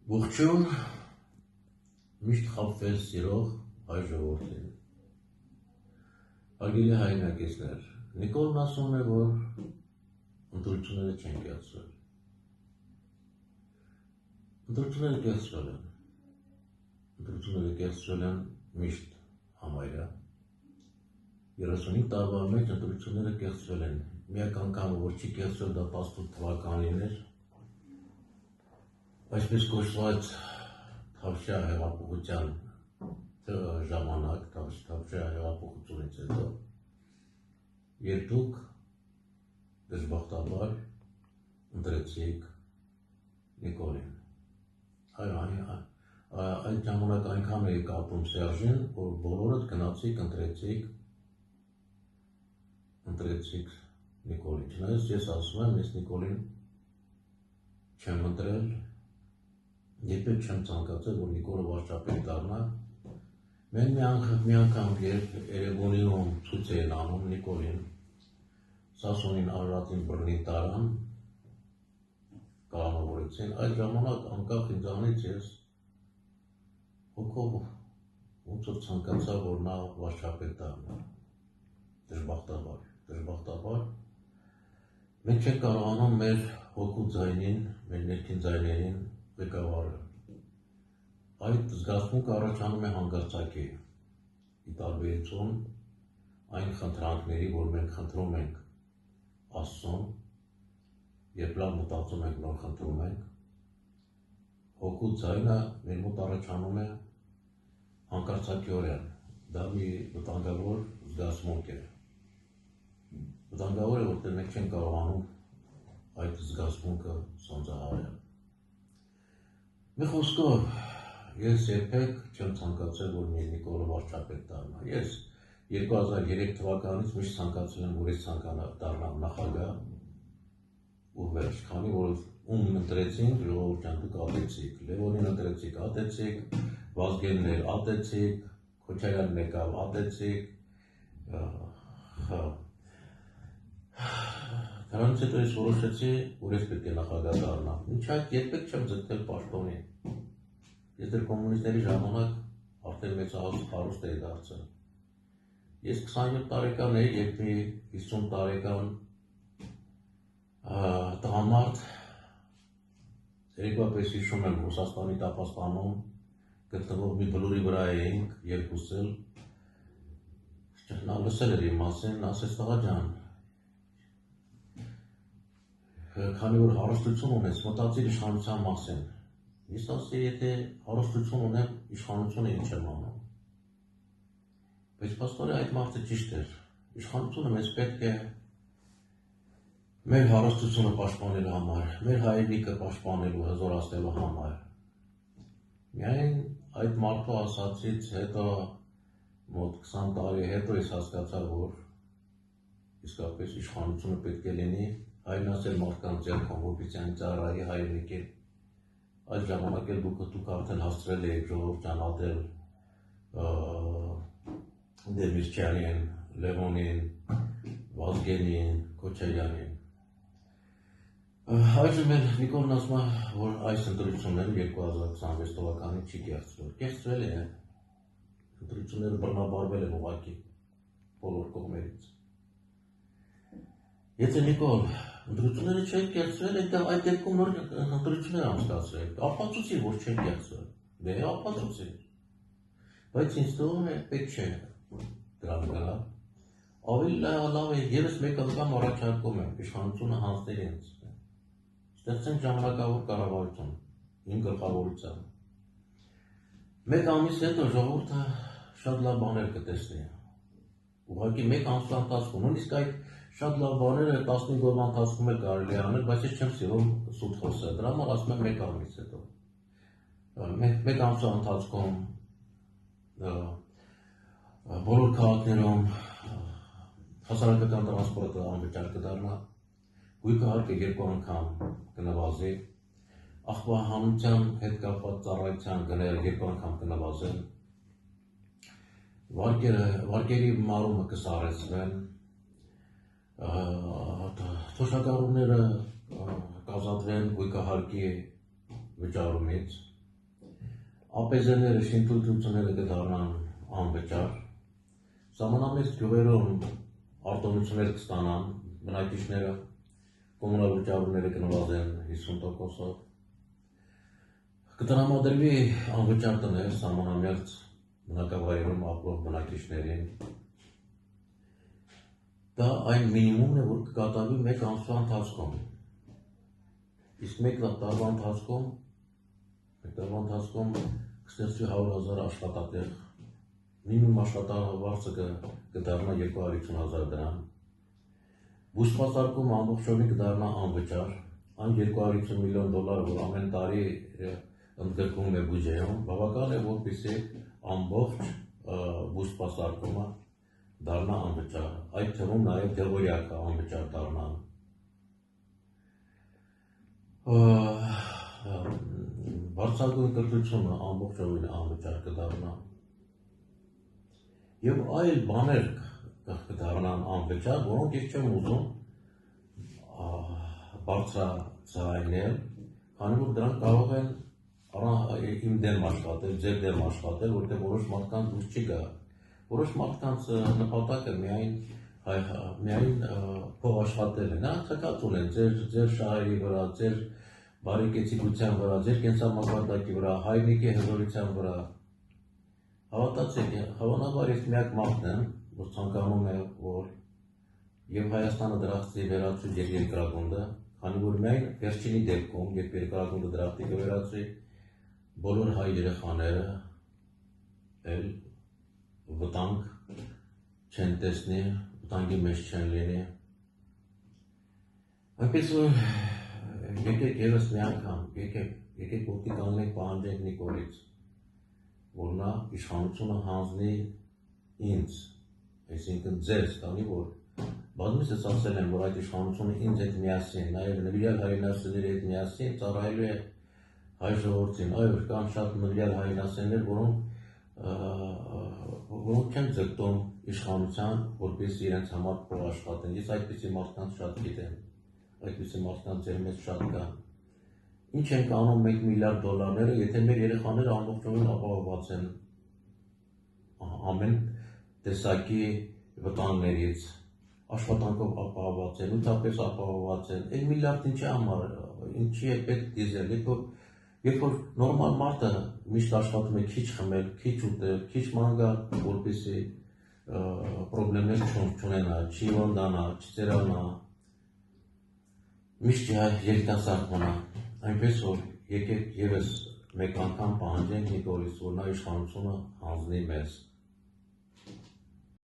Ողջույն, միշտ խաբվել սիրող հայ ժողովրդին։ Հարգելի հայրենակիցներ, Նիկոլն ասում է, որ ընտրությունները չեն կայացրել։ Ընտրությունները կայացրել են։ Ընտրությունները կայացրել են միշտ համարյա։ 35 տարվա մեջ ընտրությունները կայացրել են։ Միակ անգամը, որ չի կայացրել, դա 18 թվականին էր։ Այսպես կոչված Թավշյա հեղափոխության ժամանակ, Թավշյա հեղափոխությունից հետո, երբ դուք դժբախտաբար ընտրեցիք Նիկոլին։ Այդ ժամանակ այնքան էիք ապրում Սերժին, որ բոլորդ գնացիք ընտրեցիք Նիկոլին։ Չնայած ես ասում եմ, ես Նիկոլին չեմ ընտրել, երբեք չեմ ցանկացել, որ Նիկոլը վարչապետ դառնա։ Մենք մի անգամ երբ Երևանում ցույց էին անում Նիկոլին, Սասունին Արարատին բռնին տարան, կալանավորեցին, այդ ժամանակ անկախ ինձանից ես հոգով ոնց որ ցանկացա, որ նա վարչապետ դառնա։ Դժբախտաբար մենք չենք կարողանում մեր հոգու ձայնին, մեր ներքին ձայներին ղեկավարը։ Այդ զգացմունքը առաջանում է հանգարցակի, ի տարբերություն այն խնդրանքների, որ մենք խնդրում ենք Աստծուն, երբ լավ մտածում ենք, նոր խնդրում ենք, հոգու ձայնը մեր մոտ առաջանում է հանկարծակիորեն, դա մի վտանգավոր զգացմունք է։ Վտանգավոր է, որտեղ մենք չենք կարողանում այդ զգացմունքը սանձահարել։ Մի խոսքով, ես երբեք չեմ ցանկացել, որ Նիկոլը վարչապետ դառնա։ Ես 2003 թվականից միշտ ցանկացել եմ, որ ես դառնամ նախագահ ու վերջ, քանի որ ում ընտրեցինք, ժողովուրդ ջան, դուք ատեցիք, Լևոնին ընտրեցիք, ատեցիք, Վազգեններ ատեցիք, Քոչարյանն եկավ, ատեցիք, դրանից հետո ես որոշեցի, որ ես պետք է նախագահ դառնամ։ Մինչ այդ երբեք չեմ ձգտել պաշտոնի։ Ես դեռ կոմունիստների ժամանակ արդեն մեծ հարուստ էի դարձել։ Ես 27 տարեկան էի, երբ մի 50 տարեկան տղամարդ, երեկվապես հիշում եմ Ռուսաստանի Տափաստանում գտնվող մի բլուրի վրա էինք երկուսս էլ, նա լսել էր իմ մասին, ասեց տղա ջան, քանի որ հարստություն ունես, մտածիր իշխանության մասին։ Ես ասի, եթե հարստություն ունեմ, իշխանությունը ինչ եմ անում։ Բայց փաստորեն այդ մարդը ճիշտ էր։ Իշխանությունը մեզ պետք է մեր հարստությունը պաշտպանելու համար, մեր հայրենիքը պաշտպանելու, հզորացնելու համար։ Միայն այդ մարդու ասածից հետո, մոտ 20 տարի հետո ես հասկացա, որ իսկապես իշխանությունը պետք է լինի հայրենասեր մարդկանց ձեռքում, որպեսզի այն ծառայի հայրենիքին։ Այդ ժամանակ էլ դուք արդեն հասցրել եք ժողովուրդ ջան ատել Դեմիրճյանին, Լևոնին, Վազգենին, Քոչարյանին։ Այժմ էլ Նիկոլն ասում է, որ այս ընտրությունները 2026 թվականին չի կեղծվել։ Կեղծվել է։ Ընտրությունները բռնաբարվել են ուղղակի բոլոր կողմերից։ Եթե Նիկոլ ընտրությունները չեն կեղծվել, այդ դեպքում նոր ընտրություններ անցկացրեք, ապացուցի, որ չեն կեղծվել։ Դե ապացուցի։ Բայց ինձ թվում է պետք չէ դրան գնալ։ Ավելի լավ է, ևս մեկ անգամ առաջարկում եմ իշխանությունը հանձնել ինձ։ Ստեղծենք ժամանակավոր կառավարություն, իմ գլխավորությամբ։ Մեկ ամիս հետո ժողովուրդը շատ լավ բաներ կտեսնի։ Ուղղակի մեկ ամսվա ընթացքում, նույնիսկ այդ շատ լավ բաները 15 օրվա ընթացքում էլ կարելի է անել, բայց ես չեմ սիրում սուտ խոսել, դրա համար ասում եմ մեկ ամիս հետո։ Մեկ ամսվա ընթացքում բոլոր քաղաքներում հասարակական տրանսպորտը անվճար կդառնա, գույքը 2 անգամ կնվազի, աղբահանության հետ կապված ծառայության գները 2 անգամ կնվազեն, վարկերի մարումը կսառեցվեն, թոշակառուները կազատվեն գույքահարկի վճարումից, Ապեզերները, շինթույլտությունները կդառնան անվճար, ժամանամեծ գյուղերում արտոնություններ կստանան, բնակիչները, կոմունալ վճարումները կնվազեն 50%-ով, կտրամադրվի անվճար տներ ժամանամերձ բնակավայրերում ապրող բնակիչներին։ Դա այն մինիմումն է, որ կկատարվի մեկ ամսվա ընթացքում։ Իսկ մեկ տարվա ընթացքում կստեղծվի 100,000 աշխատատեղ, մինիմում աշխատավարձը կդառնա 250,000 դրամ, բուսպասարկումը ամբողջովին կդառնա անվճար, այն 250 միլիոն դոլար, որ ամեն տարի ընդգրկվում է բյուջեում, բավական է, որպեսզի ամբողջ բուսպասարկումը դառնա անվճար, այդ թվում նաև դեղորյակը անվճար դառնան։ Բարձրագույն կրթությունը ամբողջովին անվճար կդառնա եւ այլ բաներ կդառնան անվճար, որոնք ես չեմ ուզում բարձրաձայնել, քանի որ դրանք կարող են իմ դեմ աշխատել, ձեր դեմ աշխատել, որտեղ որոշ մարդկանց դուրս չի գա, որոշ մարդկանց նպատակը միայն փող աշխատել է, նրանք ցկած ունեն ձեր շահերի վրա, ձեր բարեկեցիկության վրա, ձեր կենսամակարդակի վրա, հայրենիքի հզորության վրա։ Հավատացեք, հավանաբար ես միակ մարդն եմ, որ ցանկանում է, որ եւ Հայաստանը դրախտի վերածվի երկրագունդը, քանի որ միայն վերջինի դեպքում, երբ երկրագունդը դրախտի կվերածվի, բոլոր հայ երեխաները էլ վտանգ չեն տեսնի, վտանգի մեջ չեն լինի։ Այնպես որ եկեք եւս մի անգամ, եկեք ոտքի կանգնենք, պահանջենք Նիկոլից, որ նա իշխանությունը հանձնի ինձ, այսինքն ձեզ, քանի որ բազմից ես ասել եմ, որ այդ իշխանությունը ինձ հետ միասին, նաև նվիրյալ հայրենասերների հետ միասին ծառայելու է հայ ժողովրդին, այո, կան շատ նվիրյալ հայրենասերներ, որոնք չեն ձգտում իշխանության, որպեսզի իրենց համար փող աշխատեն, ես այդպիսի մարդկանց շատ գիտեմ, այդպիսի մարդկանց ձեր մեծ շատ կան։ Ինչ են կանում 1 միլիարդ դոլարները, եթե մեր երեխաները ամբողջովին ապահովված են ամեն տեսակի վտանգներից, աշխատանքով ապահովված են, ութապես ապահովված են, 1 միլիարդ ինչի համար, ինչի է պետք դիզել, երբ որ նորմալ մարդը միշտ աշխատում է քիչ խմել, քիչ ուտել, քիչ ման գալ, որպեսզի պրոբլեմներ չունենա, չի վանդանա, չծերանա, միշտ երիտասարդ մնա, այնպես որ եկեք եւս մեկ անգամ պահանջենք Նիկոլից, որ նա իշխանությունը հանձնի մեզ։